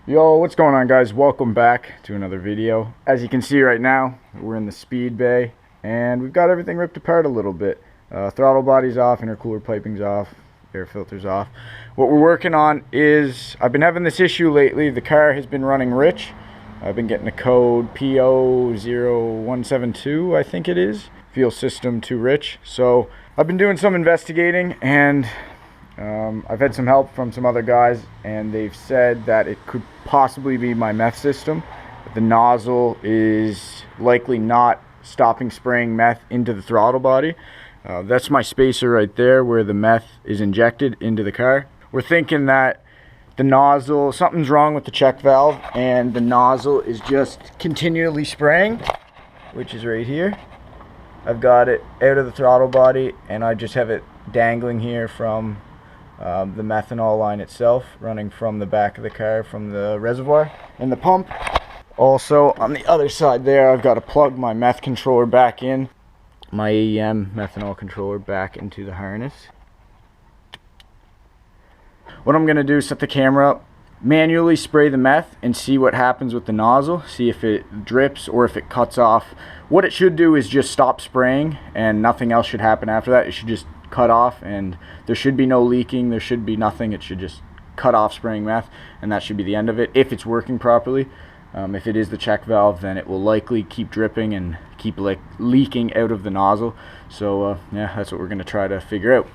Yo, what's going on, guys? Welcome back to another video. As you can see right now, we're in the speed bay and we've got everything ripped apart a little bit. Throttle body's off, intercooler piping's off, air filter's off. What we're working on is, I've been having this issue lately. The car has been running rich. I've been getting a code P0172, I think it is. Fuel system too rich. So I've been doing some investigating, and I've had some help from some other guys, and they've said that it could possibly be my meth system. The nozzle is likely not stopping spraying meth into the throttle body. That's my spacer right there where the meth is injected into the car. We're thinking that the nozzle, something's wrong with the check valve, and the nozzle is just continually spraying, which is right here. I've got it out of the throttle body, and I just have it dangling here from the methanol line itself, running from the back of the car, from the reservoir and the pump. Also, on the other side there, I've got to plug my meth controller back in, my AEM methanol controller back into the harness. What I'm going to do is set the camera up, manually spray the meth, and see what happens with the nozzle, see if it drips or if it cuts off. What it should do is just stop spraying, and nothing else should happen after that. It should just cut off, and there should be no leaking, there should be nothing. It should just cut off spraying meth, and that should be the end of it if it's working properly. If it is the check valve, then it will likely keep dripping and keep leaking out of the nozzle. So yeah, that's what we're going to try to figure out.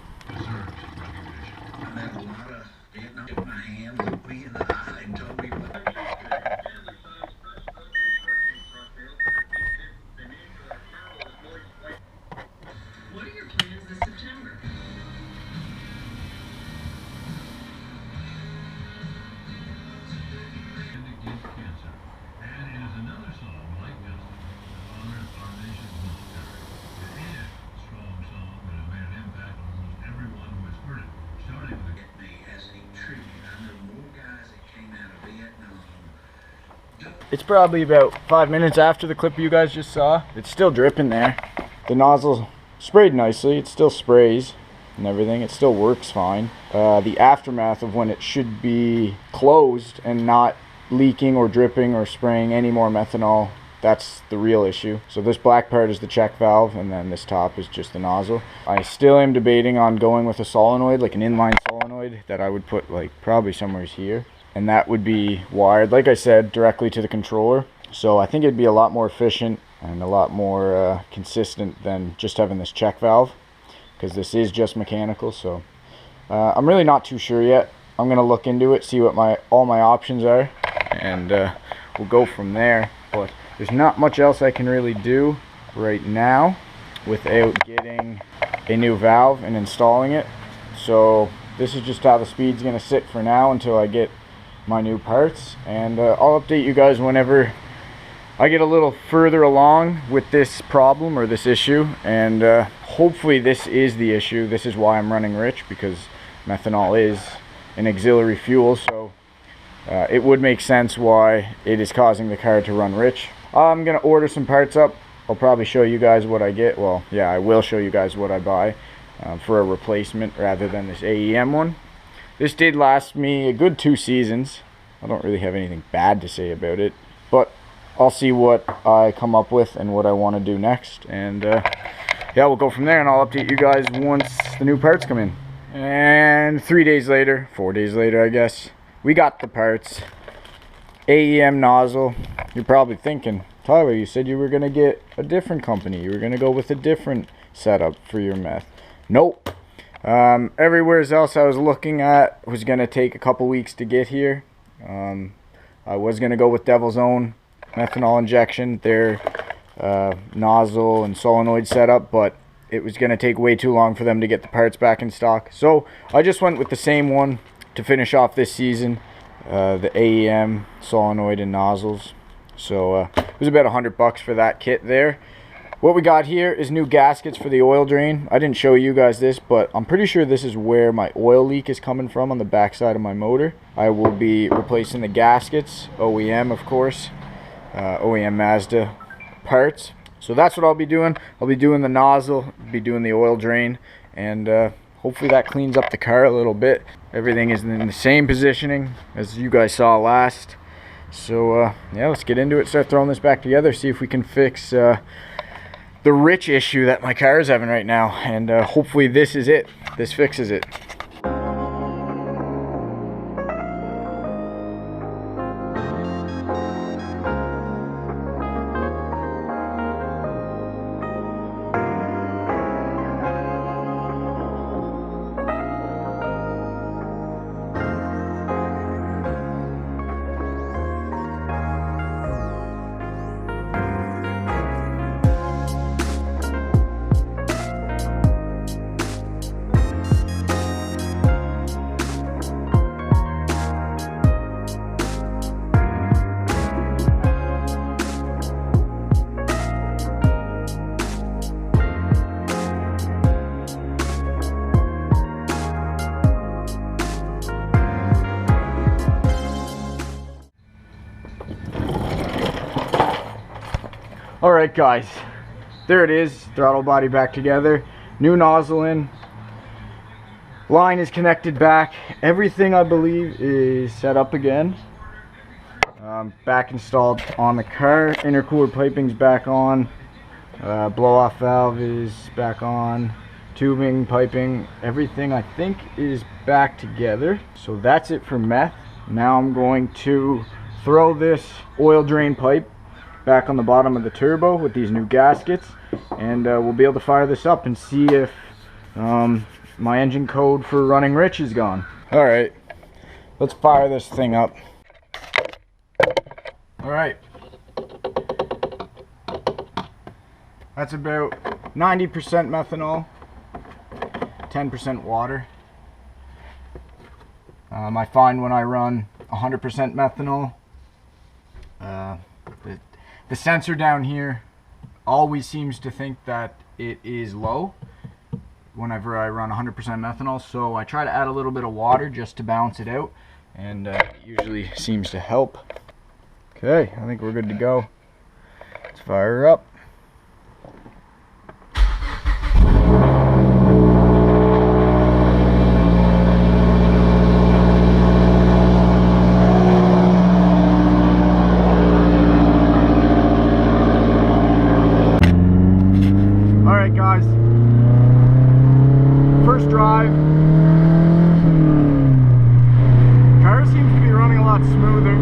It's probably about 5 minutes after the clip you guys just saw. It's still dripping there. The nozzle sprayed nicely. It still sprays and everything. It still works fine. The aftermath of when it should be closed and not leaking or dripping or spraying any more methanol, that's the real issue. So this black part is the check valve, and then this top is just the nozzle. I still am debating on going with a solenoid, like an inline solenoid that I would put like probably somewhere here. And that would be wired, like I said, directly to the controller. So I think it'd be a lot more efficient and a lot more consistent than just having this check valve, because this is just mechanical. So I'm really not too sure yet. I'm gonna look into it, see what all my options are, and we'll go from there. But there's not much else I can really do right now without getting a new valve and installing it. So this is just how the speed's gonna sit for now until I get my new parts, and I'll update you guys whenever I get a little further along with this problem or this issue. And hopefully this is the issue. This is why I'm running rich, because methanol is an auxiliary fuel, so it would make sense why it is causing the car to run rich. I'm gonna order some parts up. I'll probably show you guys what I get. Well, yeah, I will show you guys what I buy for a replacement rather than this AEM one. This did last me a good 2 seasons. I don't really have anything bad to say about it, but I'll see what I come up with and what I want to do next. And yeah, we'll go from there, and I'll update you guys once the new parts come in. And 3 days later, 4 days later, I guess, we got the parts. AEM nozzle. You're probably thinking, Tyler, you said you were going to get a different company. You were going to go with a different setup for your meth. Nope. Everywhere else I was looking at was going to take a couple weeks to get here. I was going to go with Devil's Own methanol injection, their nozzle and solenoid setup, but it was going to take way too long for them to get the parts back in stock. So I just went with the same one to finish off this season, the AEM solenoid and nozzles. So it was about $100 for that kit there. What we got here is new gaskets for the oil drain. I didn't show you guys this, but I'm pretty sure this is where my oil leak is coming from, on the back side of my motor. I will be replacing the gaskets, OEM of course, OEM Mazda parts. So that's what I'll be doing. I'll be doing the nozzle, be doing the oil drain, and hopefully that cleans up the car a little bit. Everything is in the same positioning as you guys saw last. So yeah, let's get into it, start throwing this back together, see if we can fix the rich issue that my car is having right now, and hopefully this is it. This fixes it. Alright guys, there it is, throttle body back together, new nozzle in, line is connected back, everything I believe is set up again, back installed on the car, intercooler piping's back on, blow off valve is back on, tubing, piping, everything I think is back together. So that's it for meth. Now I'm going to throw this oil drain pipe back on the bottom of the turbo with these new gaskets, and we'll be able to fire this up and see if my engine code for running rich is gone. Alright, let's fire this thing up. Alright, that's about 90% methanol, 10% water. I find when I run 100% methanol, the sensor down here always seems to think that it is low whenever I run 100% methanol, so I try to add a little bit of water just to balance it out, and it usually seems to help. Okay, I think we're good to go. Let's fire her up. Guys, first drive, car seems to be running a lot smoother.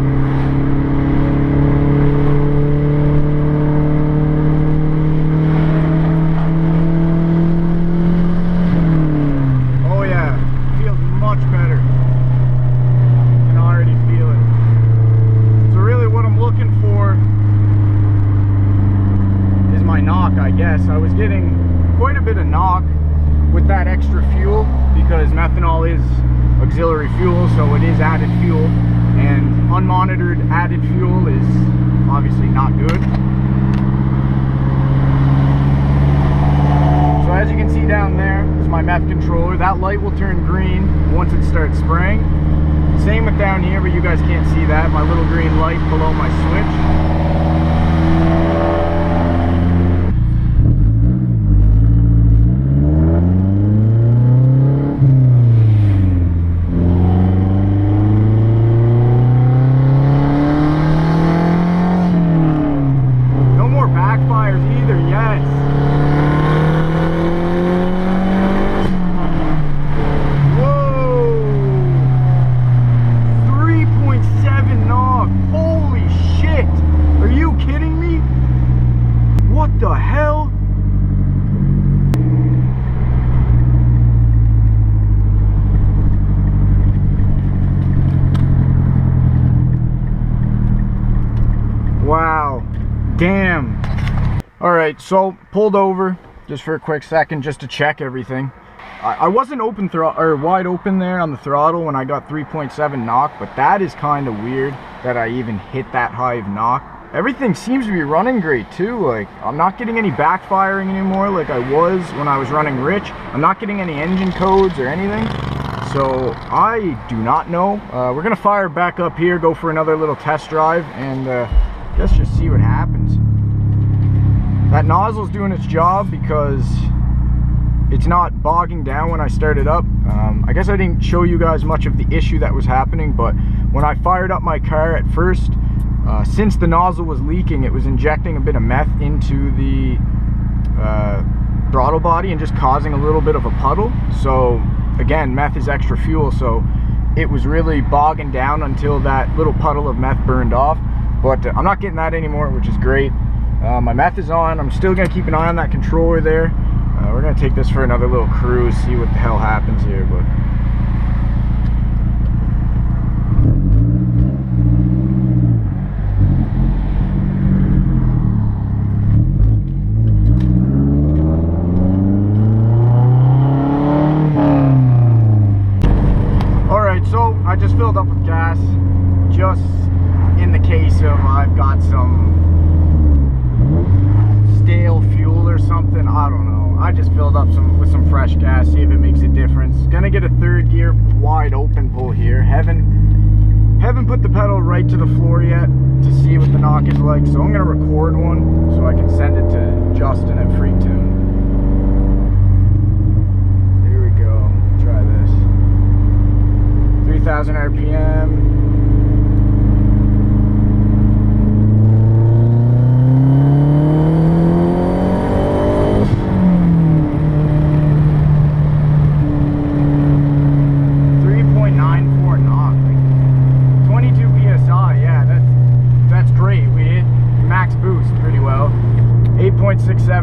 Oh yeah, feels much better. I can already feel it. So really what I'm looking for is my knock, I guess. I was getting quite a bit of knock with that extra fuel because methanol is auxiliary fuel, so it is added fuel, and unmonitored added fuel is obviously not good. So as you can see down there is my meth controller. That light will turn green once it starts spraying. Same with down here, but you guys can't see that, my little green light below my switch. Wow, damn. Alright, so pulled over just for a quick second just to check everything. I wasn't wide open there on the throttle when I got 3.7 knock, but that is kind of weird that I even hit that high of knock. Everything seems to be running great too. Like, I'm not getting any backfiring anymore like I was when I was running rich. I'm not getting any engine codes or anything. So I do not know. We're gonna fire back up here, go for another little test drive, and let's just see what happens. That nozzle's doing its job because it's not bogging down when I started up. I guess I didn't show you guys much of the issue that was happening, but when I fired up my car at first, since the nozzle was leaking, it was injecting a bit of meth into the throttle body and just causing a little bit of a puddle. So again, meth is extra fuel, so it was really bogging down until that little puddle of meth burned off. But I'm not getting that anymore, which is great. My meth is on. I'm still gonna keep an eye on that controller there. We're gonna take this for another little cruise, see what the hell happens here. But so I just filled up with gas, just in the case of I've got some stale fuel or something. I don't know. I just filled up with some fresh gas, see if it makes a difference. Gonna get a third gear wide open pull here. Haven't put the pedal right to the floor yet to see what the knock is like, so I'm gonna record one so I can send it to Justin at Freak Tune. Here we go. Try this. 3,000 RPM.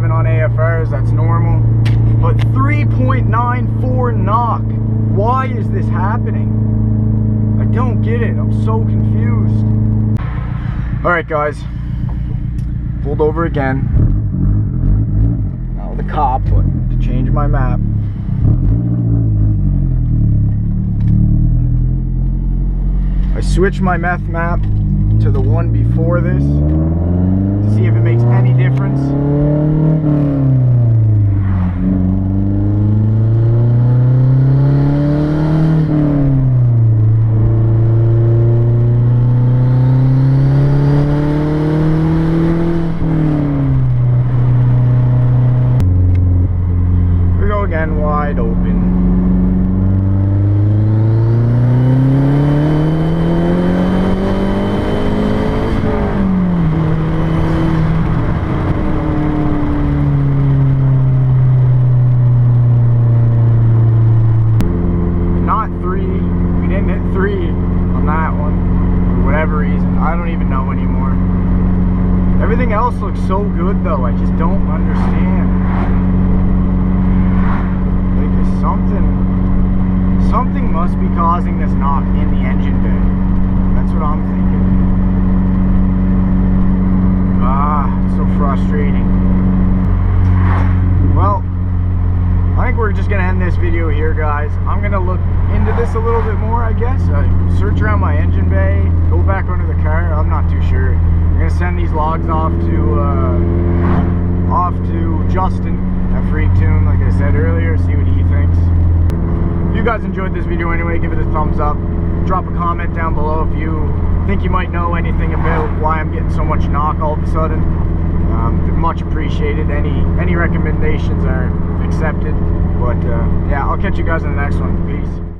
On AFRs, that's normal, but 3.94 knock. Why is this happening? I don't get it. I'm so confused. All right, guys, pulled over again. Not with a cop, but to change my map. I switched my meth map to the one before this to see if it makes any difference. Here we go again, wide open. I don't even know anymore. Everything else looks so good though. I just don't understand. Like something must be causing this knock in the engine bay. That's what I'm thinking. So frustrating. Well, I think we're just gonna end this video here, guys. I'm gonna look into this a little bit more, I guess. Search around my engine bay, go back under the car. I'm not too sure. I'm gonna send these logs off to Justin at Freak Tune, like I said earlier, see what he thinks. If you guys enjoyed this video anyway, give it a thumbs up. Drop a comment down below if you think you might know anything about why I'm getting so much knock all of a sudden. Much appreciated. Any recommendations are accepted. But yeah, I'll catch you guys in the next one. Peace.